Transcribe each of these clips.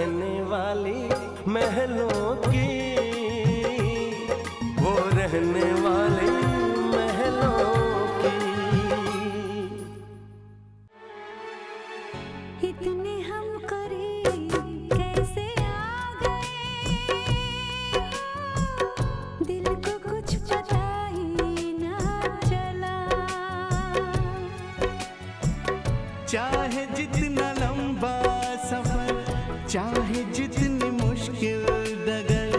रहने वाली महलों की, वो रहने वाली महलों की। इतने हम करीब कैसे आ गए, दिल को कुछ पता ही ना चला। चाहे जितना लंबा सफर, चाहे जितनी मुश्किल डगर,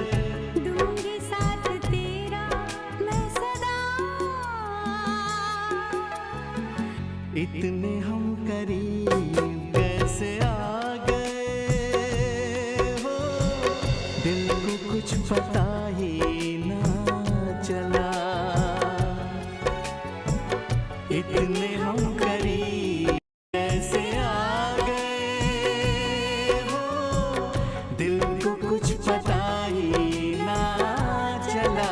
दूंगी साथ तेरा मैं सदा। इतने हम करीब कैसे आ गए हो, दिल को कुछ पता ही ना चला। इतने हम करीब कैसे आ गए हो, दिल को कुछ पता ही ना चला।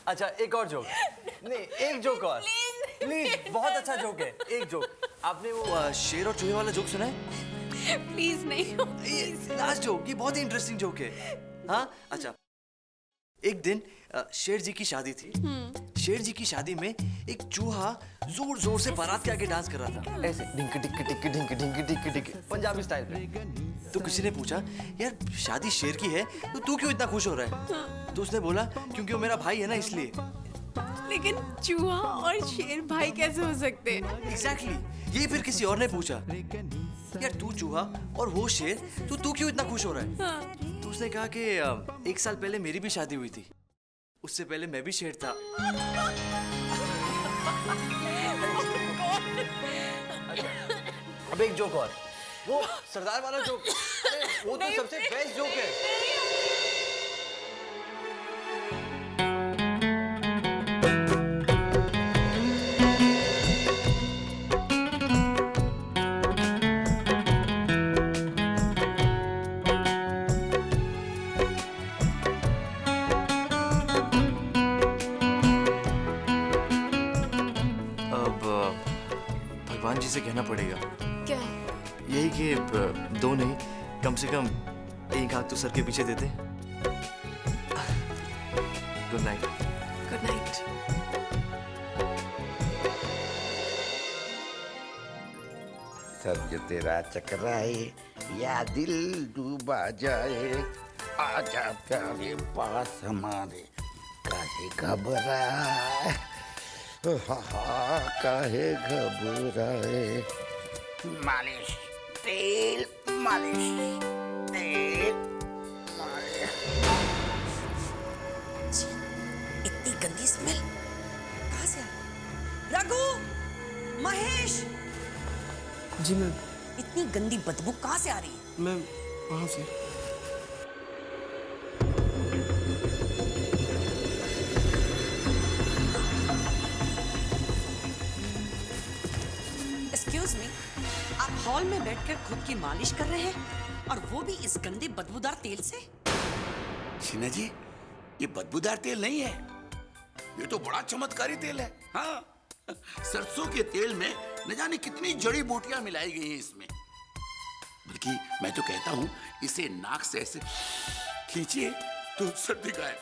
अच्छा एक और जोक। नहीं एक जोक और प्लीज, बहुत अच्छा जोक है। एक जोक, आपने वो शेर और चूहे वाला जोक सुना है? प्लीज नहीं। ये लास्ट जोक, ये बहुत ही इंटरेस्टिंग जोक है। हाँ अच्छा, एक दिन शेर जी की शादी थी। शेर जी की शादी में एक चूहा जोर जोर से बारात के आगे डांस कर रहा था, ऐसे ढिंक टिक टिक ढिंक ढिंक टिक टिक, पंजाबी स्टाइल में। तो किसी ने पूछा, यार शादी शेर की है तो तू क्यों इतना खुश हो रहा है? तो उसने बोला, क्योंकि वो मेरा भाई है ना इसलिए। लेकिन चूहा और शेर भाई कैसे हो सकते हैं? एग्जैक्टली, ये फिर किसी और ने पूछा, यार तू चूहा और वो शेर, तो तू क्यों इतना खुश हो रहा है? हाँ। तो उसने कहा कि 1 साल पहले मेरी भी शादी हुई थी, उससे पहले मैं भी शेर था। अब एक जोक और, वो सरदार वाला जोक, अरे वो तो सबसे बेस्ट जोक है। भगवान जी से कहना पड़ेगा। क्या? यही कि 2 नहीं, कम से कम 1 आंख तो सर के पीछे देते। Good night. Good night. Sir जो तेरा चकराए या दिल डूबा जाए, आजा प्यारे पास हमारे, काहे घबराए, काहे घबराए। मालिश तेल, मालिश तेल, मालिश। इतनी गंदी स्मेल कहाँ से आ रही? रघु, महेश, जी मैम। इतनी गंदी बदबू कहाँ से आ रही है? मैम वहाँ से। एक्सक्यूज मी, आप हॉल में बैठकर खुद की मालिश कर रहे हैं और वो भी इस गंदे बदबूदार तेल से? शीना जी, ये बदबूदार तेल नहीं है, ये तो बड़ा चमत्कारी तेल है। हाँ, सरसों के तेल में न जाने कितनी जड़ी बूटियां मिलाई गई हैं इसमें। बल्कि मैं तो कहता हूं, इसे नाक से ऐसे खींचिए तो सर्दी गायब।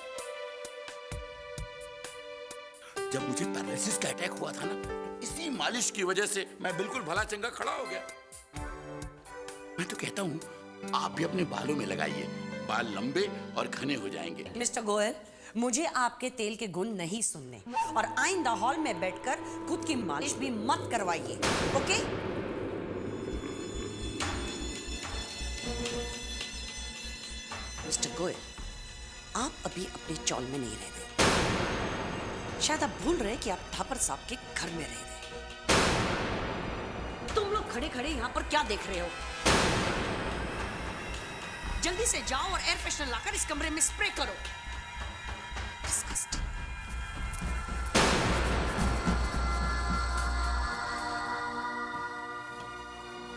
जब मुझे पैरालिसिस का अटैक हुआ था ना, इसी मालिश की वजह से मैं बिल्कुल भला चंगा खड़ा हो गया। मैं तो कहता हूं, आप भी अपने बालों में लगाइए, बाल लंबे और घने हो जाएंगे। मिस्टर गोयल, मुझे आपके तेल के गुण नहीं सुनने, और आइंदा हॉल में बैठकर खुद की मालिश भी मत करवाइए, ओके? मिस्टर गोयल, आप अभी अपने चौल में नहीं रह रहे। शायद आप भूल रहे कि आप थापर साहब के घर में रह रहे। तुम लोग खड़े खड़े यहाँ पर क्या देख रहे हो? जल्दी से जाओ और एयर फ्रेशनर लाकर इस कमरे में स्प्रे करो। Disgusting.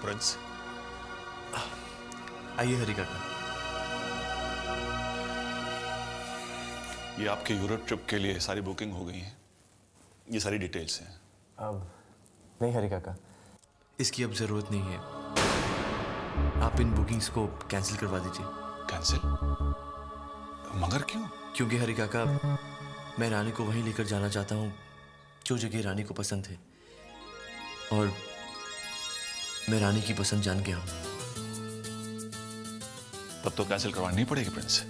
प्रिंस, आइए हरी काका। ये आपके यूरोप ट्रिप के लिए सारी बुकिंग हो गई है। ये सारी डिटेल्स हैं। अब नहीं हरी काका, इसकी अब जरूरत नहीं है। आप इन बुकिंग्स को कैंसिल करवा दीजिए। कैंसिल? मगर क्यों? क्योंकि हरी काका, मैं रानी को वहीं लेकर जाना चाहता हूँ जो जगह रानी को पसंद है, और मैं रानी की पसंद जान गया हूँ। तब तो कैंसिल करवानी पड़ेगी प्रिंस।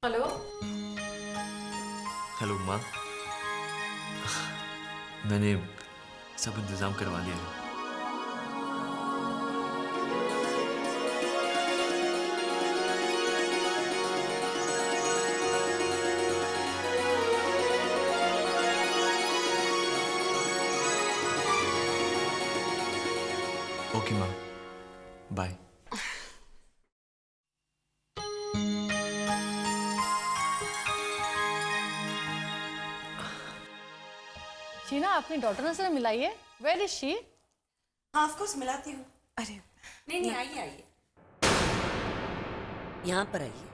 हेलो। हेलो माँ, मैंने सब इंतजाम करवा लिया है। ओके माँ, बाय। शीना, अपनी डॉटर से मिलाई है? Where is she? हाँ ऑफ कोर्स मिलाती हूँ। अरे नहीं आइए आइए, यहाँ पर आइए।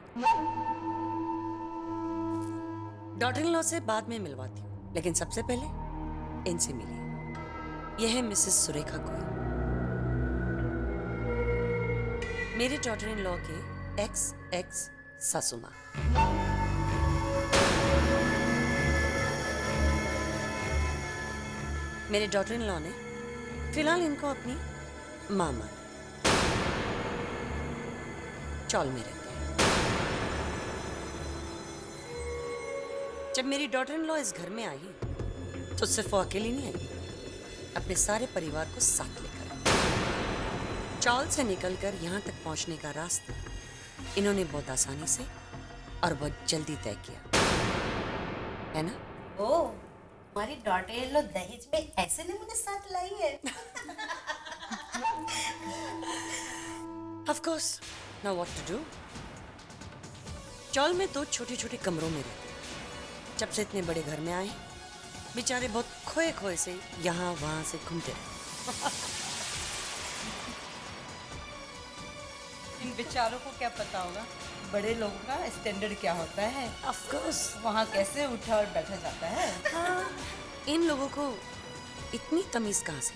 डॉटर इन लॉ से बाद में मिलवाती हूँ, लेकिन सबसे पहले इनसे मिलिए। यह है मिसेस सुरेखा कोयल, मेरे डॉटर इन लॉ के एक्स सासू माँ। मेरे डॉटर इन लॉ ने फिलहाल इनको अपनी माँ माना। चौल में रहते हैं। जब मेरी डॉटर इन लॉ इस घर में आई तो सिर्फ वो अकेली नहीं आई, अपने सारे परिवार को साथ लेकर आई। चौल से निकलकर यहाँ तक पहुँचने का रास्ता इन्होंने बहुत आसानी से और बहुत जल्दी तय किया, है ना? ओ, हमारी डॉटर इन लॉ दहेज में ऐसे नमूने साथ लाई है। Of course. Now what to do? चौल में दो छोटे छोटे कमरों में रहते। जब से इतने बड़े घर में आए, बेचारे बहुत खोए खोए से यहाँ वहां से घूमते रहे। इन बेचारों को क्या पता होगा बड़े लोगों का स्टैंडर्ड क्या होता है। Of course. वहाँ कैसे उठा और बैठा जाता है। हाँ, इन लोगों को इतनी तमीज कहाँ से?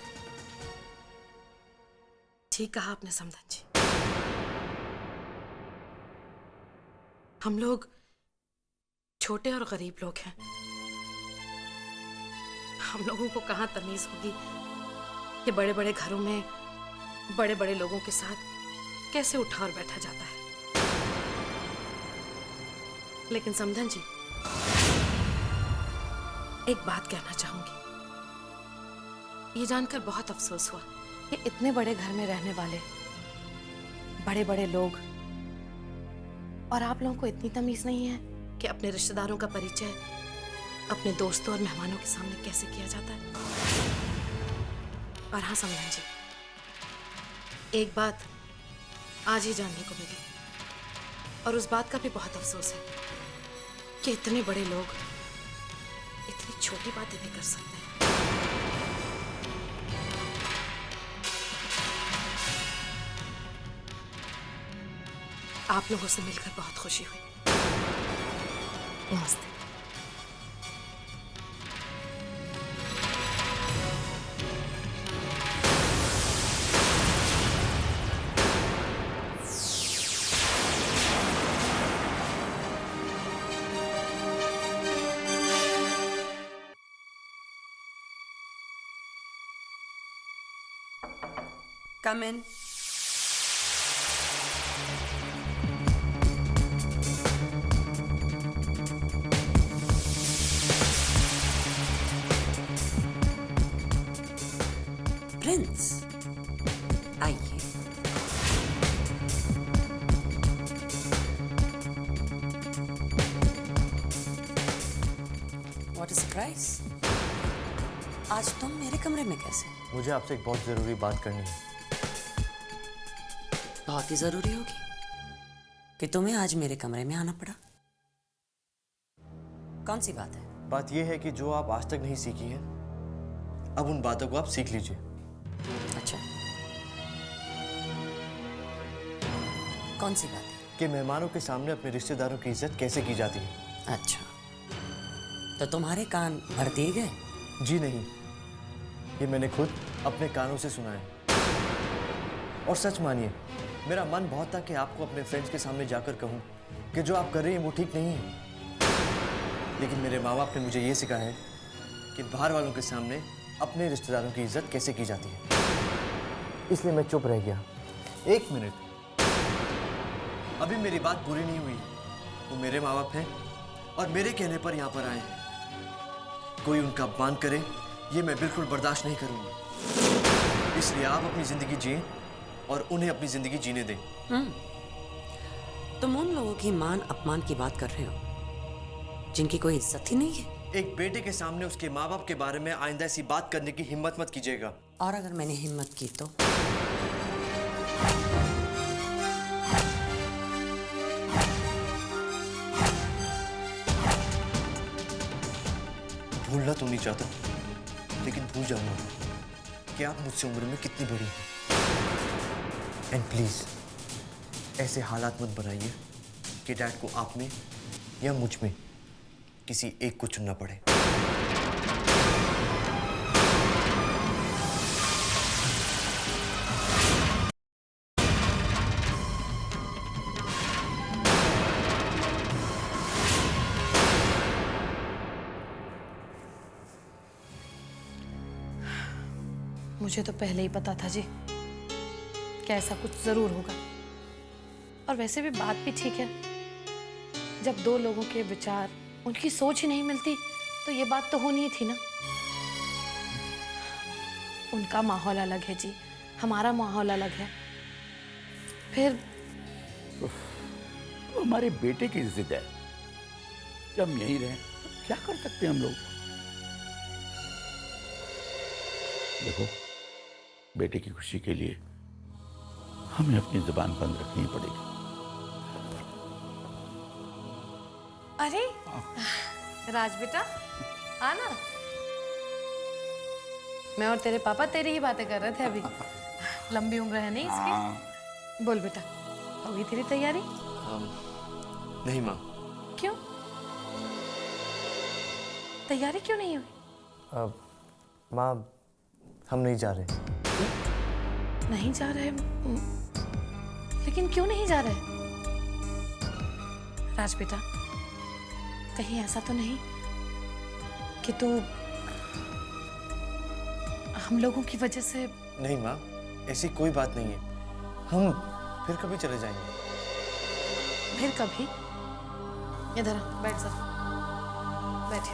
ठीक कहा आपने समधन जी। हम लोग छोटे और गरीब लोग हैं। हम लोगों को कहाँ तमीज होगी कि बड़े बड़े घरों में बड़े बड़े लोगों के साथ कैसे उठा और बैठा जाता है। लेकिन समधन जी, एक बात कहना चाहूंगी। ये जानकर बहुत अफसोस हुआ कि इतने बड़े घर में रहने वाले बड़े बड़े लोग और आप लोगों को इतनी तमीज नहीं है कि अपने रिश्तेदारों का परिचय अपने दोस्तों और मेहमानों के सामने कैसे किया जाता है। और हाँ समधन जी, एक बात आज ही जानने को मिली और उस बात का भी बहुत अफसोस है कि इतने बड़े लोग इतनी छोटी बातें भी कर सकते हैं। आप लोगों से मिलकर बहुत खुशी हुई। नमस्ते। Come in. प्रिंस, आइए। What a surprise! आज तुम मेरे कमरे में कैसे? मुझे आपसे एक बहुत जरूरी बात करनी है। बहुत ही जरूरी होगी कि तुम्हें आज मेरे कमरे में आना पड़ा। कौन सी बात है? बात यह है कि जो आप आज तक नहीं सीखी है, अब उन बातों को आप सीख लीजिए। अच्छा, कौन सी बात है? कि मेहमानों के सामने अपने रिश्तेदारों की इज्जत कैसे की जाती है। अच्छा, तो तुम्हारे कान भर दिए गए? जी नहीं, ये मैंने खुद अपने कानों से सुना है। और सच मानिए, मेरा मन बहुत था कि आपको अपने फ्रेंड्स के सामने जाकर कहूँ कि जो आप कर रही हैं वो ठीक नहीं है, लेकिन मेरे माँ बाप ने मुझे ये सिखाया है कि बाहर वालों के सामने अपने रिश्तेदारों की इज्जत कैसे की जाती है। इसलिए मैं चुप रह गया। एक मिनट, अभी मेरी बात पूरी नहीं हुई। वो मेरे माँ बाप हैं और मेरे कहने पर यहाँ पर आए हैं। कोई उनका अपमान करे ये मैं बिल्कुल बर्दाश्त नहीं करूँगा। इसलिए आप अपनी जिंदगी जिए और उन्हें अपनी जिंदगी जीने दें। तुम उन लोगों की मान अपमान की बात कर रहे हो जिनकी कोई इज्जत ही नहीं है। एक बेटे के सामने उसके माँ बाप के बारे में आइंदा ऐसी बात करने की हिम्मत मत कीजिएगा। और अगर मैंने हिम्मत की तो? भूलना तो नहीं चाहता, लेकिन भूल जाऊंगा कि आप मुझसे उम्र में कितनी बड़ी हैं। एंड प्लीज ऐसे हालात मत बनाइए कि डैड को आप में या मुझ में किसी एक को चुनना पड़े। मुझे तो पहले ही पता था जी कि ऐसा कुछ जरूर होगा। और वैसे भी बात भी ठीक है, जब दो लोगों के विचार, उनकी सोच ही नहीं मिलती तो ये बात तो होनी ही थी ना। उनका माहौल अलग है जी, हमारा माहौल अलग है। फिर तो हमारे बेटे की जिद है कि हम यहीं रहें, क्या कर सकते हैं हम लोग? देखो, बेटे की खुशी के लिए हमें अपनी जुबान बंद रखनी पड़ेगी। अरे राज बेटा, आना। मैं और तेरे पापा तेरी ही बातें कर रहे थे अभी। लंबी उम्र है नहीं इसकी। बोल बेटा, हो गई तेरी तैयारी? नहीं माँ। क्यों? तैयारी क्यों नहीं हुई? माँ, हम नहीं जा रहे। नहीं जा रहे? लेकिन क्यों नहीं जा रहे? राज बेटा, कहीं ऐसा तो नहीं कि तू हम लोगों की वजह से? नहीं माँ, ऐसी कोई बात नहीं है। हम फिर कभी चले जाएंगे। फिर कभी? इधर आ, बैठ जा। बैठ।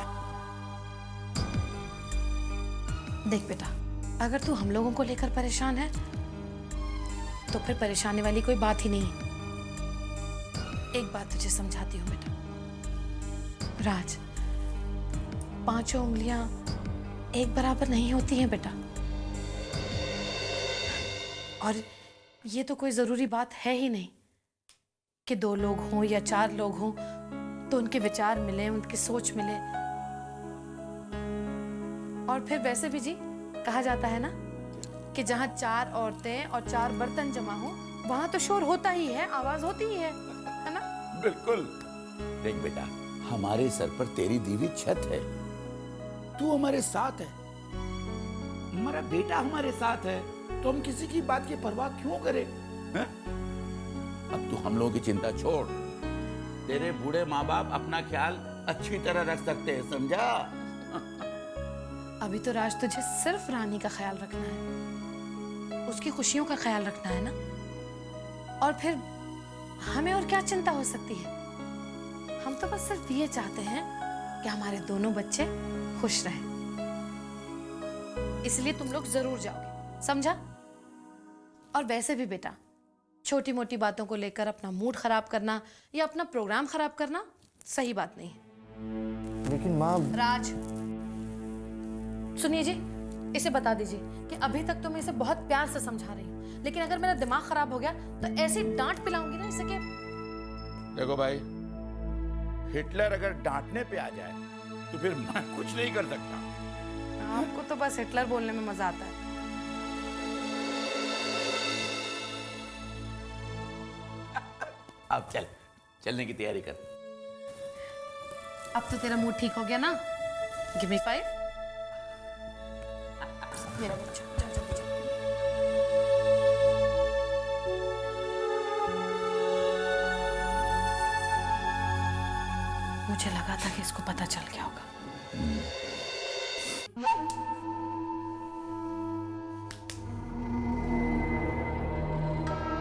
देख बेटा, अगर तू हम लोगों को लेकर परेशान है तो फिर परेशानी वाली कोई बात ही नहीं है। एक बात तुझे समझाती हूँ बेटा। राज, पांचों उंगलियां एक बराबर नहीं होती हैं बेटा। और ये तो कोई जरूरी बात है ही नहीं कि दो लोग हों या चार लोग हों तो उनके विचार मिले, उनकी सोच मिले। और फिर वैसे भी जी कहा जाता है ना कि जहां चार औरतें और चार बर्तन जमा हो वहां तो शोर होता ही है, आवाज होती ही है ना? बिल्कुल। देख बेटा, हमारे सर पर तेरी दीवी छत है, तू हमारे साथ है, हमारा बेटा हमारे साथ है, तो हम किसी की बात की परवाह क्यों करें? हैं? अब तू हम लोगों की चिंता छोड़, तेरे बूढ़े माँ बाप अपना ख्याल अच्छी तरह रख सकते हैं, समझा? अभी तो राज तुझे सिर्फ रानी का ख्याल रखना है, उसकी खुशियों का ख्याल रखना है ना। और फिर हमें और क्या चिंता हो सकती है? हम तो बस सिर्फ ये चाहते हैं कि हमारे दोनों बच्चे खुश रहें। इसलिए तुम लोग जरूर जाओगे, समझा? और वैसे भी बेटा, छोटी मोटी बातों को लेकर अपना मूड खराब करना या अपना प्रोग्राम खराब करना सही बात नहीं है। लेकिन माँ। राज, सुनिए जी, इसे बता दीजिए कि अभी तक तो मैं इसे बहुत प्यार से समझा रही हूँ, लेकिन अगर मेरा दिमाग खराब हो गया तो ऐसी डांट पिलाऊंगी ना इसे कि। देखो भाई, हिटलर अगर डांटने पे आ जाए तो फिर मैं कुछ नहीं कर सकता। आपको तो बस हिटलर बोलने में मजा आता है। अब चलने की तैयारी कर। अब तो तेरा मूड ठीक हो गया ना? Give me 5। मेरा बच्चा चल चल चल। मुझे लगा था कि इसको पता चल गया होगा।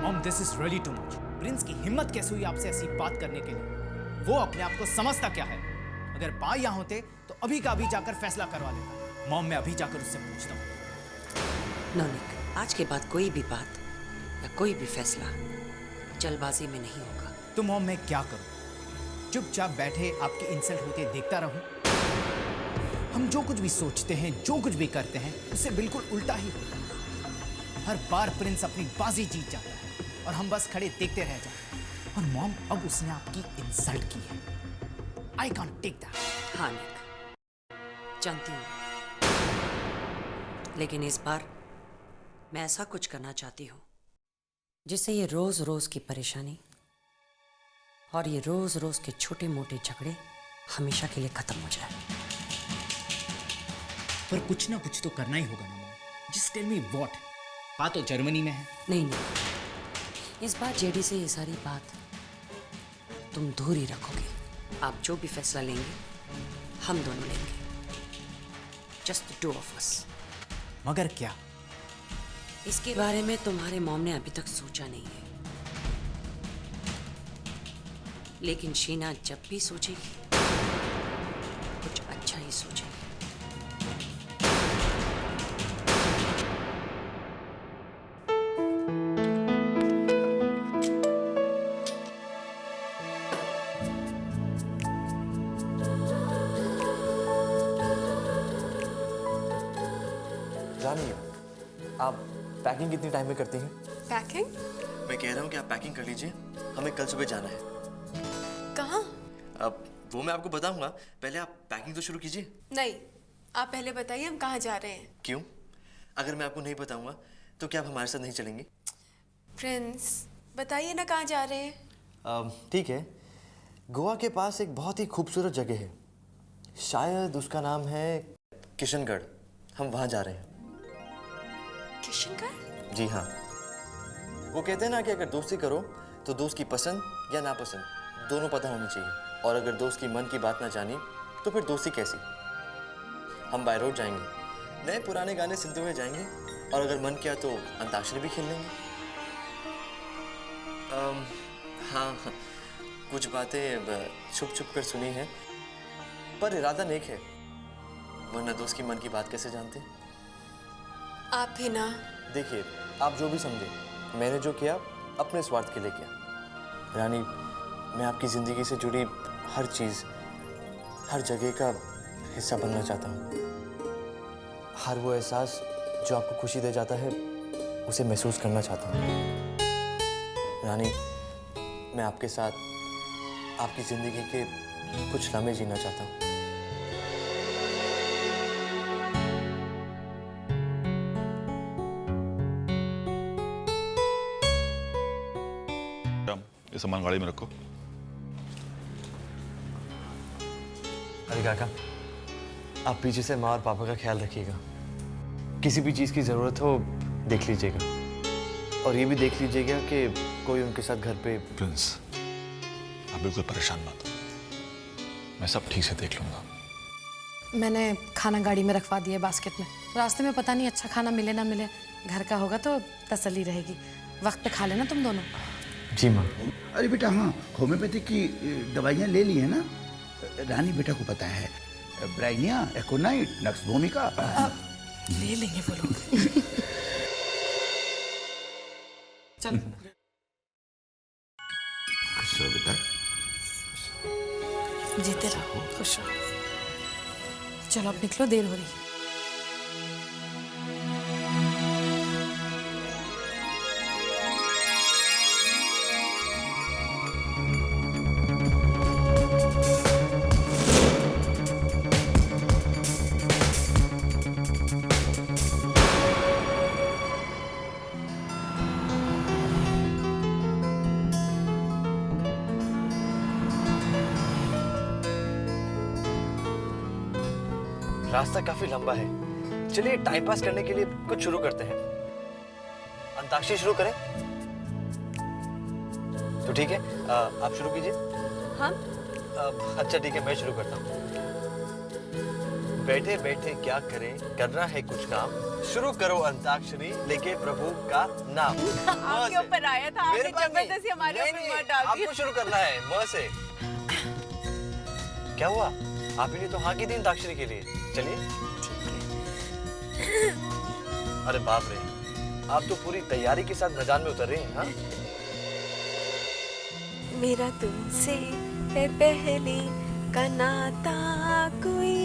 Mom, this is really too much. Prince की हिम्मत कैसे हुई आपसे ऐसी बात करने के लिए? वो अपने आप को समझता क्या है? अगर बा यहाँ होते तो अभी का अभी जाकर फैसला करवा लेता। मॉम, मैं अभी जाकर उससे पूछता हूँ। नौनिक, आज के बाद कोई भी बात या कोई भी फैसला जल्दबाजी में नहीं होगा। तो मॉम, मैं क्या करूँ? चुपचाप बैठे आपकी इंसल्ट होते देखता रहूं? हम जो कुछ भी सोचते हैं, जो कुछ भी करते हैं, उससे बिल्कुल उल्टा ही होता है। हर बार प्रिंस अपनी बाजी जीत जाता है और हम बस खड़े देखते रह जाते हैं। और मॉम, अब उसने आपकी इंसल्ट की है। I can't take that. हाँ निक, जानती हूँ, लेकिन इस बार मैं ऐसा कुछ करना चाहती हूँ जिससे ये रोज रोज की परेशानी और ये रोज रोज के छोटे मोटे झगड़े हमेशा के लिए खत्म हो जाए। पर कुछ ना कुछ तो करना ही होगा ना mom. Just tell me what. बात तो जर्मनी में है। नहीं, इस बार जेडी से ये सारी बात तुम दूर ही रखोगे। आप जो भी फैसला लेंगे हम दोनों लेंगे, just the two of us. मगर क्या? इसके बारे में तुम्हारे मॉम ने अभी तक सोचा नहीं है, लेकिन शीना जब भी सोचेगी कुछ अच्छा ही सोचेगी। रानी, आप पैकिंग कितनी टाइम में करती हैं? पैकिंग? मैं कह रहा हूँ कि आप पैकिंग कर लीजिए, हमें कल सुबह जाना है। कहाँ? अब वो मैं आपको बताऊंगा, पहले आप पैकिंग तो शुरू कीजिए। नहीं, आप पहले बताइए हम कहाँ जा रहे हैं। क्यों? अगर मैं आपको नहीं बताऊंगा तो क्या आप हमारे साथ नहीं चलेंगे? प्रिंस, बताइए ना कहाँ जा रहे हैं। ठीक है, गोवा के पास एक बहुत ही खूबसूरत जगह है, शायद उसका नाम है किशनगढ़। हम वहाँ जा रहे हैं। किशनगढ़? जी हाँ। वो कहते हैं ना कि अगर दोस्ती करो तो दोस्त की पसंद या नापसंद दोनों पता होनी चाहिए, और अगर दोस्त की मन की बात ना जानी तो फिर दोस्ती कैसी। हम बाय रोड जाएंगे, नए पुराने गाने सुनते हुए जाएंगे, और अगर मन किया तो अंताक्षरी भी खेल लेंगे। हाँ, कुछ बातें छुप छुप कर सुनी हैं, पर इरादा नेक है, वरना दोस्त की मन की बात कैसे जानते? आप ही ना। देखिए, आप जो भी समझे, मैंने जो किया अपने स्वार्थ के लिए किया। रानी, मैं आपकी ज़िंदगी से जुड़ी हर चीज़, हर जगह का हिस्सा बनना चाहता हूँ। हर वो एहसास जो आपको खुशी दे जाता है, उसे महसूस करना चाहता हूँ। रानी, मैं आपके साथ आपकी ज़िंदगी के कुछ लम्हे जीना चाहता हूँ। ये सामान गाड़ी में रखो। अरे काका, आप पीछे से माँ और पापा का ख्याल रखिएगा। किसी भी चीज़ की ज़रूरत हो देख लीजिएगा, और ये भी देख लीजिएगा कि कोई उनके साथ घर पे। प्रिंस, आप बिल्कुल परेशान मत, मैं सब ठीक से देख लूंगा। मैंने खाना गाड़ी में रखवा दिया बास्केट में। रास्ते में पता नहीं अच्छा खाना मिले ना मिले, घर का होगा तो तसल्ली रहेगी। वक्त पे खा लेना तुम दोनों। जी माँ। अरे बेटा, हाँ, होम्योपैथिक की दवाइयाँ ले ली है ना? रानी बेटा को पता है, ब्राइनिया, एकोनाइट, नक्स भूमिका ले लेंगे वो लोग। चल बेटा, जीते रहो, खुश रहो। चलो अब निकलो, देर हो रही है। रास्ता काफी लंबा है। चलिए टाइम पास करने के लिए कुछ शुरू करते हैं। अंताक्षरी शुरू करें? तो ठीक है, आप शुरू कीजिए। हम? अच्छा ठीक है, मैं शुरू करता हूँ। बैठे बैठे क्या करें, करना है कुछ काम, शुरू करो अंताक्षरी लेके प्रभु का नाम। आपके ऊपर आया था, आपने जबरदस्ती हमारे ऊपर मत डाल दी। आपको शुरू करना है म से। क्या हुआ? आप ही ने तो हाँ की थी अंताक्षरी के लिए। चलिए। अरे बाप रे, आप तो पूरी तैयारी के साथ मैदान में उतर रहे हैं। हाँ? मेरा तुमसे है पहले का नाता, कोई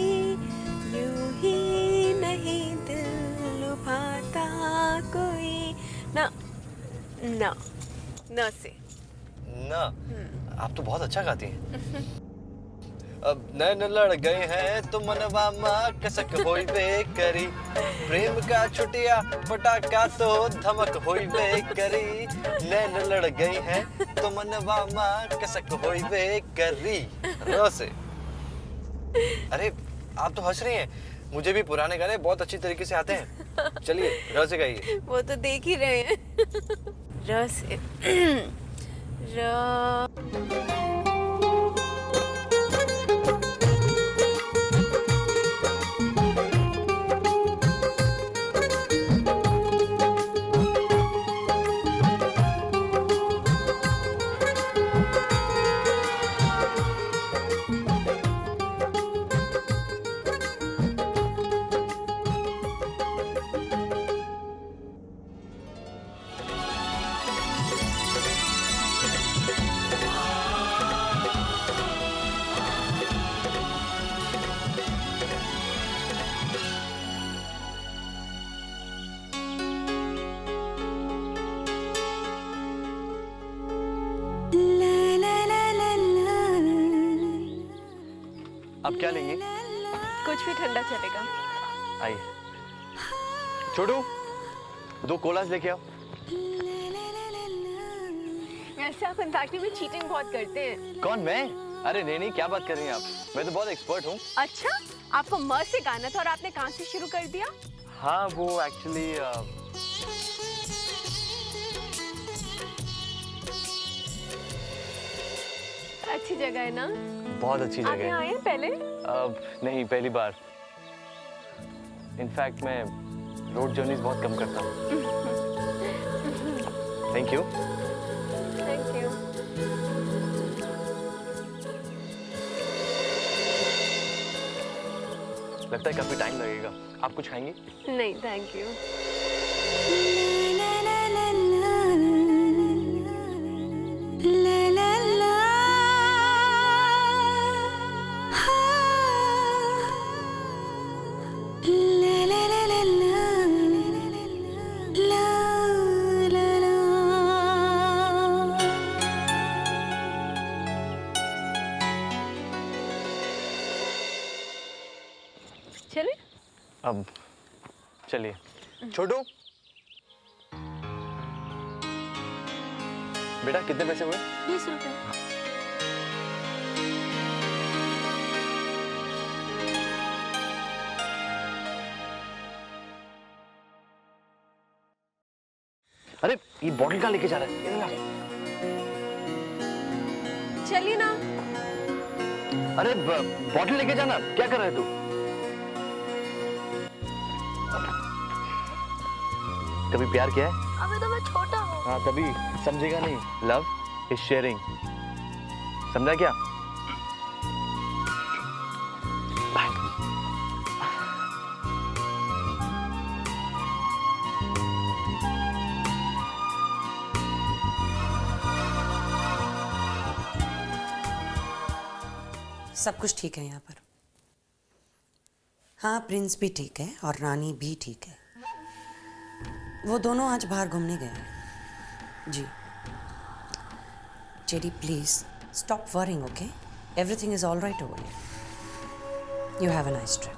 यूं ही नहीं दिल लुभाता, कोई ना ना ना से ना। आप तो बहुत अच्छा गाती हैं। अब नैन लड़ गए हैं तो मनवा माँ कसक होई बे करी, प्रेम का छुटिया पटाखा तो धमक होई बे करी, नैन लड़ गए हैं तो मनवा माँ कसक होई बे करी। रो से। अरे आप तो हंस रही हैं, मुझे भी पुराने गाने बहुत अच्छी तरीके से आते हैं। चलिए र से गाइए। वो तो देख ही रहे हैं। र से र। अब क्या लेंगे? कुछ भी ठंडा चलेगा। आइए। छोटू, 2 कोलाज लेके आओ। वैसे आप अंताक्षरी में चीटिंग बहुत करते हैं। कौन, मैं? अरे नहीं, क्या बात कर रही हैं आप? मैं तो बहुत एक्सपर्ट हूँ। अच्छा, आपको म से गाना था और आपने कहाँ से शुरू कर दिया? हाँ, वो एक्चुअली अच्छी जगह है ना? बहुत अच्छी जगह है। आप आए हैं पहले? नहीं, पहली बार। इनफैक्ट मैं रोड जर्नीज बहुत कम करता हूँ। Thank you. Thank you. लगता है काफी टाइम लगेगा। आप कुछ खाएंगी? नहीं, थैंक यू। चले? अब चलिए। छोटू, बेटा कितने पैसे हुए? 20 रुपए। अरे ये बॉटल कहाँ लेके जा रहा है? चलिए ना। अरे बॉटल लेके जाना, क्या कर रहा है तू? कभी प्यार किया है? अभी तो मैं छोटा हूँ। हाँ, तभी समझेगा नहीं। लव इज शेयरिंग, समझा क्या? सब कुछ ठीक है यहाँ पर। हाँ, प्रिंस भी ठीक है और रानी भी ठीक है। वो दोनों आज बाहर घूमने गए हैं। जी JD, please stop worrying, okay? Everything is all right over here. You have a nice trip.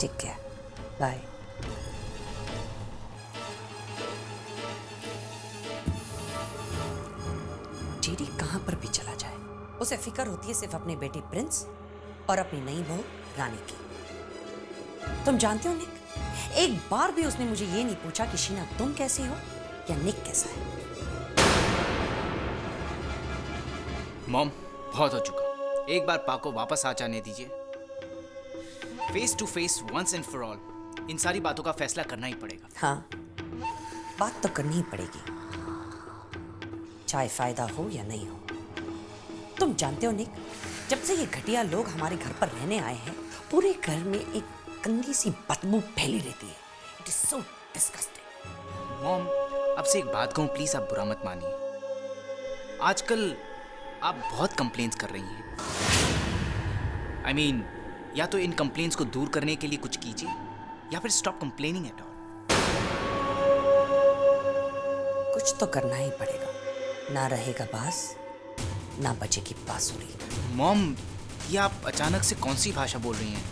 Take care. Bye. JD कहाँ पर भी चला जाए, उसे फिक्र होती है सिर्फ अपने बेटे प्रिंस और अपनी नई बहू रानी की। तुम जानते हो निक, एक बार भी उसने मुझे ये नहीं पूछा कि शीना तुम कैसी हो या निक कैसा है। मॉम, बहुत हो चुका। एक बार पा को वापस आ जाने दीजिए। Face to face, once and for all, इन सारी बातों का फैसला करना ही पड़ेगा। हाँ, बात तो करनी ही पड़ेगी, चाहे फायदा हो या नहीं हो। तुम जानते हो निक, जब से ये घटिया लोग हमारे घर पर रहने आए हैं, पूरे घर में एक गंदी सी बदबू फैली रहती है। It is so disgusting. Mom, अब से एक बात कहूं, प्लीज आप बुरा मत मानिए। आजकल आप बहुत कंप्लेंट्स कर रही हैं। I mean, या तो इन कंप्लेंट्स को दूर करने के लिए कुछ कीजिए या फिर स्टॉप कंप्लेनिंग एट ऑल। कुछ तो करना ही पड़ेगा, ना रहेगा बास ना बचेगी बांसुरी। मॉम, ये आप अचानक से कौन सी भाषा बोल रही हैं?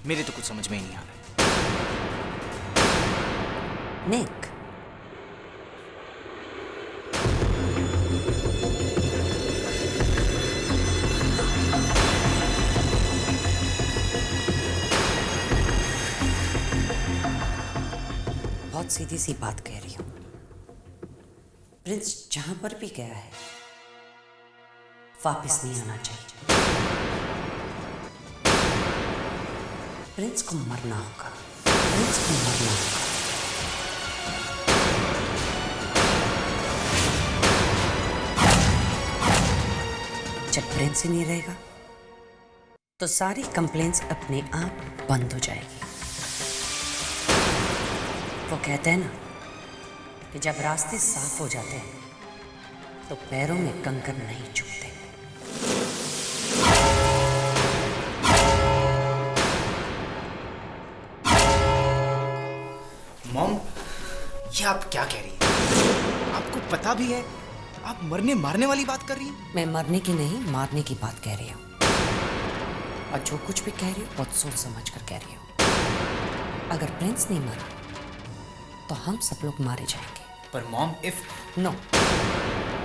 मेरे तो कुछ समझ में ही नहीं आ रहा। निक, बहुत सीधी सी बात कह रही हूं। प्रिंस जहां पर भी गया है वापस नहीं आना चाहिए। प्रिंस को मरना होगा, प्रिंस को मरना होगा। जब प्रिंस ही नहीं रहेगा तो सारी कंप्लेंट्स अपने आप बंद हो जाएगी। वो कहते हैं ना कि जब रास्ते साफ हो जाते हैं तो पैरों में कंकर नहीं चुभते। मॉम, ये आप क्या कह रही हैं? आपको पता भी है आप मरने मारने वाली बात कर रही हैं? मैं मरने की नहीं, मारने की बात कह रही हूँ। और जो कुछ भी कह रही हूँ बहुत सोच समझ कर कह रही हूँ। अगर प्रिंस नहीं मरा तो हम सब लोग मारे जाएंगे। पर mom, if no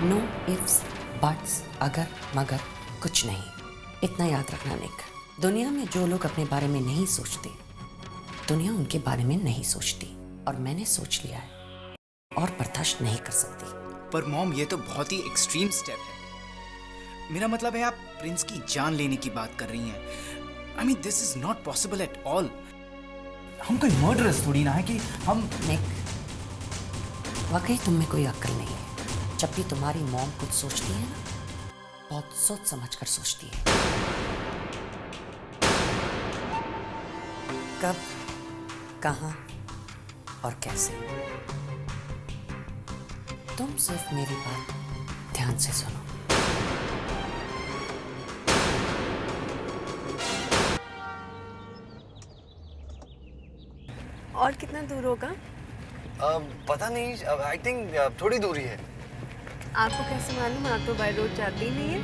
no ifs buts, अगर मगर कुछ नहीं। इतना याद रखना निक, दुनिया में जो लोग अपने बारे में नहीं सोचते, दुनिया उनके बारे में नहीं सोचती। और मैंने सोच लिया है और बर्दाश्त नहीं कर सकती। पर मॉम, ये तो बहुत ही एक्सट्रीम स्टेप है। मेरा मतलब है आप प्रिंस की जान लेने की बात कर रही हैं। I mean, this is not possible at all. हम कोई मर्डरर्स थोड़ी ना है कि हम। निक, वाकई तुम में कोई अक्ल नहीं है। जब भी तुम्हारी मॉम कुछ सोचती है ना, बहुत सोच समझ कर सोचती है। कब, कहां और कैसे। तुम सिर्फ मेरी बात ध्यान से सुनो। और कितना दूर होगा? पता नहीं, आई थिंक थोड़ी दूरी है। आपको कैसे मालूम? आप तो बाय रोड जाती ही नहीं है।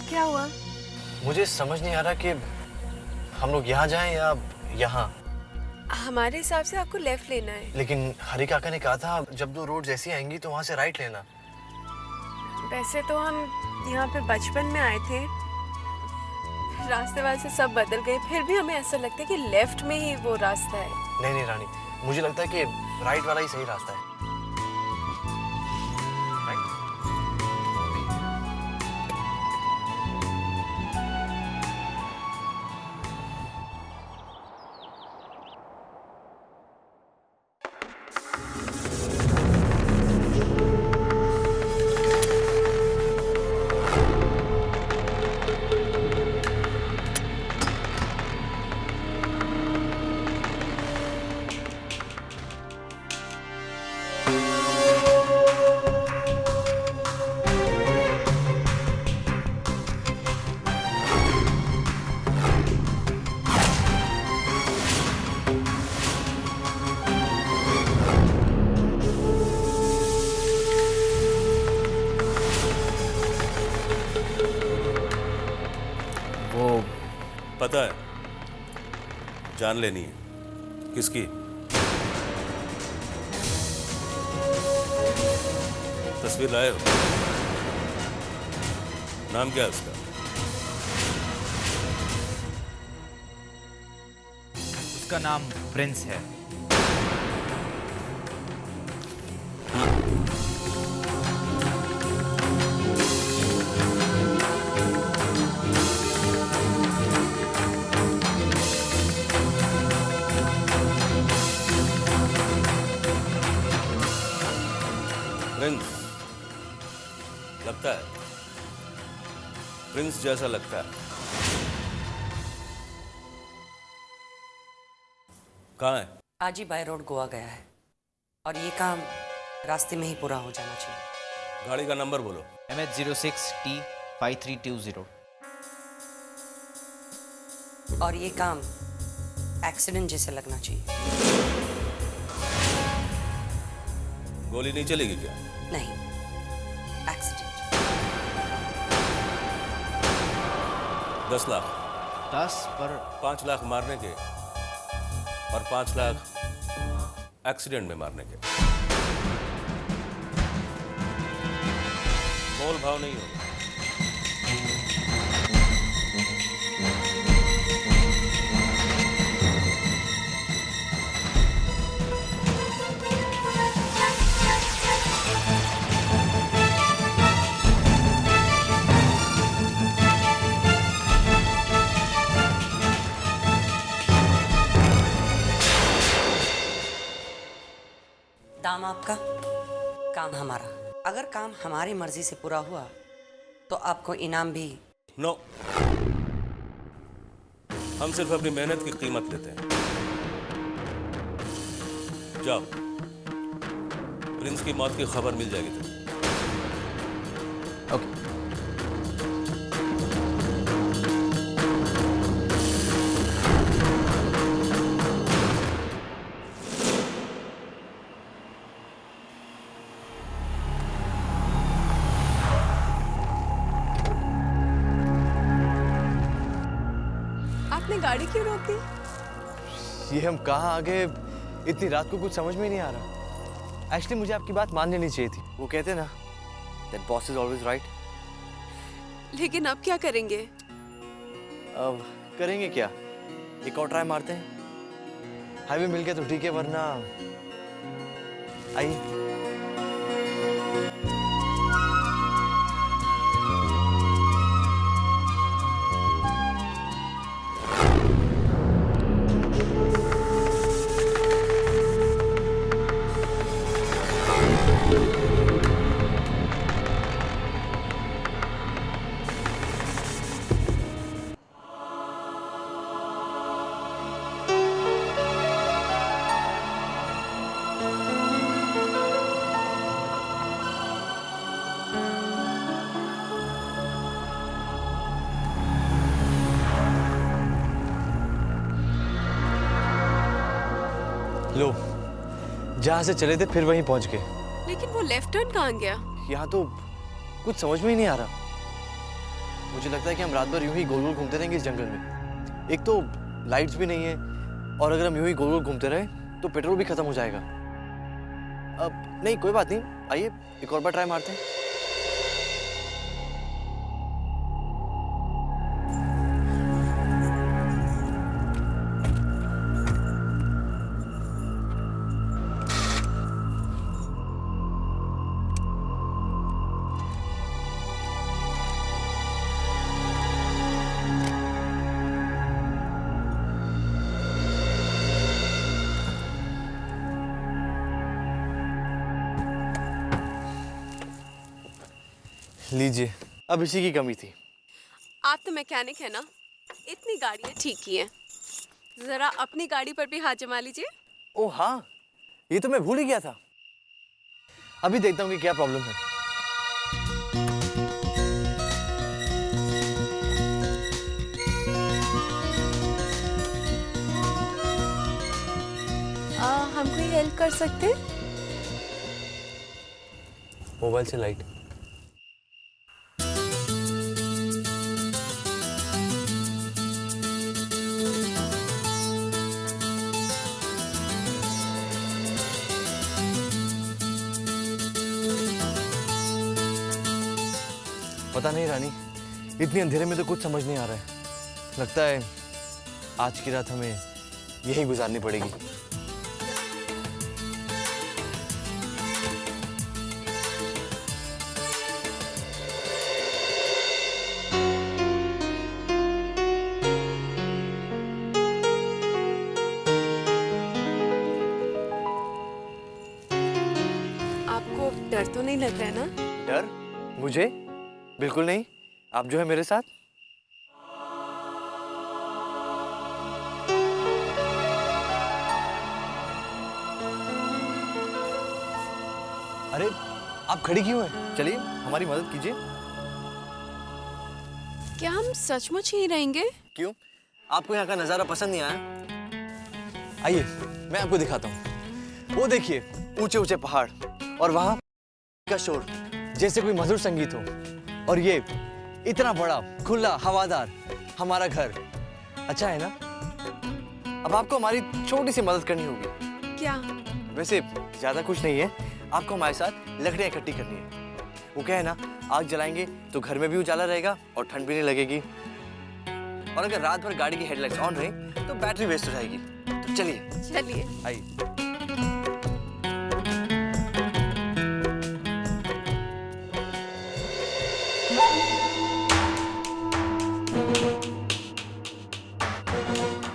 क्या हुआ? मुझे समझ नहीं आ रहा कि हम लोग यहाँ जाएं या यहाँ। हमारे हिसाब से आपको लेफ्ट लेना है। लेकिन हरी काका ने कहा था जब दो रोड ऐसी आएंगी तो वहाँ से राइट लेना। वैसे तो हम यहाँ पे बचपन में आए थे, रास्ते वास्ते सब बदल गए, फिर भी हमें ऐसा लगता है कि लेफ्ट में ही वो रास्ता है। नहीं नहीं रानी, मुझे लगता है कि राइट वाला ही सही रास्ता है। पता है, जान लेनी है। किसकी? तस्वीर लाए हो? नाम क्या है उसका? उसका नाम प्रिंस है। प्रिंस लगता है, प्रिंस जैसा लगता है। कहाँ है? आज ही बाय रोड गोवा गया है और ये काम रास्ते में ही पूरा हो जाना चाहिए। गाड़ी का नंबर बोलो। MH06T5320। और ये काम एक्सीडेंट जैसे लगना चाहिए। गोली नहीं चलेगी क्या? नहीं, एक्सीडेंट। 10 लाख। 10 पर 5 लाख मारने के और 5 लाख एक्सीडेंट में मारने के। मोल भाव नहीं होगा। दाम आपका, काम हमारा। अगर काम हमारी मर्जी से पूरा हुआ तो आपको इनाम भी। नो, हम सिर्फ अपनी मेहनत की कीमत लेते हैं। जाओ, प्रिंस की मौत की खबर मिल जाएगी तुम्हें। ओके। आपने गाड़ी क्यों रोक दी? ये हम कहाँ आ गए इतनी रात को, कुछ समझ में नहीं आ रहा। एक्चुअली मुझे आपकी बात मान लेनी चाहिए थी। वो कहते हैं ना, that boss is always right। लेकिन अब क्या करेंगे? अब करेंगे क्या, एक और ट्राई मारते हैं। हाईवे मिल गया तो ठीक है, वरना आइए। लो, जहाँ से चले थे फिर वहीं पहुंच गए। लेकिन वो लेफ्ट टर्न कहाँ गया? यहाँ तो कुछ समझ में ही नहीं आ रहा। मुझे लगता है कि हम रात भर यूं ही गोल गोल घूमते रहेंगे इस जंगल में। एक तो लाइट्स भी नहीं है, और अगर हम यूं ही गोल गोल घूमते रहे तो पेट्रोल भी खत्म हो जाएगा। अब नहीं, कोई बात नहीं, आइए एक और बार ट्राई मारते हैं। लीजिए, अब इसी की कमी थी। आप तो मैकेनिक है ना, इतनी गाड़ियाँ ठीक ही हैं। जरा अपनी गाड़ी पर भी हाथ जमा लीजिए। ओ हाँ, ये तो मैं भूल ही गया था। अभी देखता हूँ कि क्या प्रॉब्लम है। हम कोई हेल्प कर सकते हैं? मोबाइल से लाइट। पता नहीं रानी, इतनी अंधेरे में तो कुछ समझ नहीं आ रहा है। लगता है आज की रात हमें यही गुजारनी पड़ेगी। आपको डर तो नहीं लग रहा है ना? डर? मुझे? बिल्कुल नहीं। आप जो है मेरे साथ। अरे आप खड़ी क्यों हैं? चलिए हमारी मदद कीजिए। क्या हम सचमुच ही रहेंगे? क्यों? आपको यहाँ का नजारा पसंद नहीं आया? आइए मैं आपको दिखाता हूँ। वो देखिए ऊंचे ऊंचे पहाड़ और वहाँ का शोर जैसे कोई मधुर संगीत हो, और ये इतना बड़ा खुला हवादार हमारा घर। अच्छा है ना? अब आपको हमारी छोटी सी मदद करनी होगी। क्या? वैसे ज्यादा कुछ नहीं है, आपको हमारे साथ लकड़ियाँ इकट्ठी करनी है। वो क्या है ना, आग जलाएंगे तो घर में भी उजाला रहेगा और ठंड भी नहीं लगेगी। और अगर रात भर गाड़ी की हेडलाइट्स ऑन रही तो बैटरी वेस्ट हो जाएगी। तो चलिए आइए।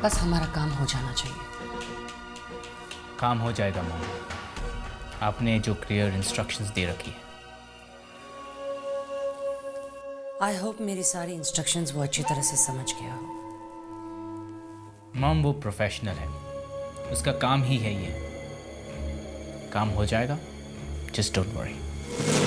बस हमारा काम हो जाना चाहिए। काम हो जाएगा मॉम, आपने जो क्लियर इंस्ट्रक्शंस दे रखी है। आई होप मेरी सारी इंस्ट्रक्शंस वो अच्छी तरह से समझ गया हो। मॉम वो प्रोफेशनल है, उसका काम ही है ये। काम हो जाएगा, जस्ट डोंट वरी।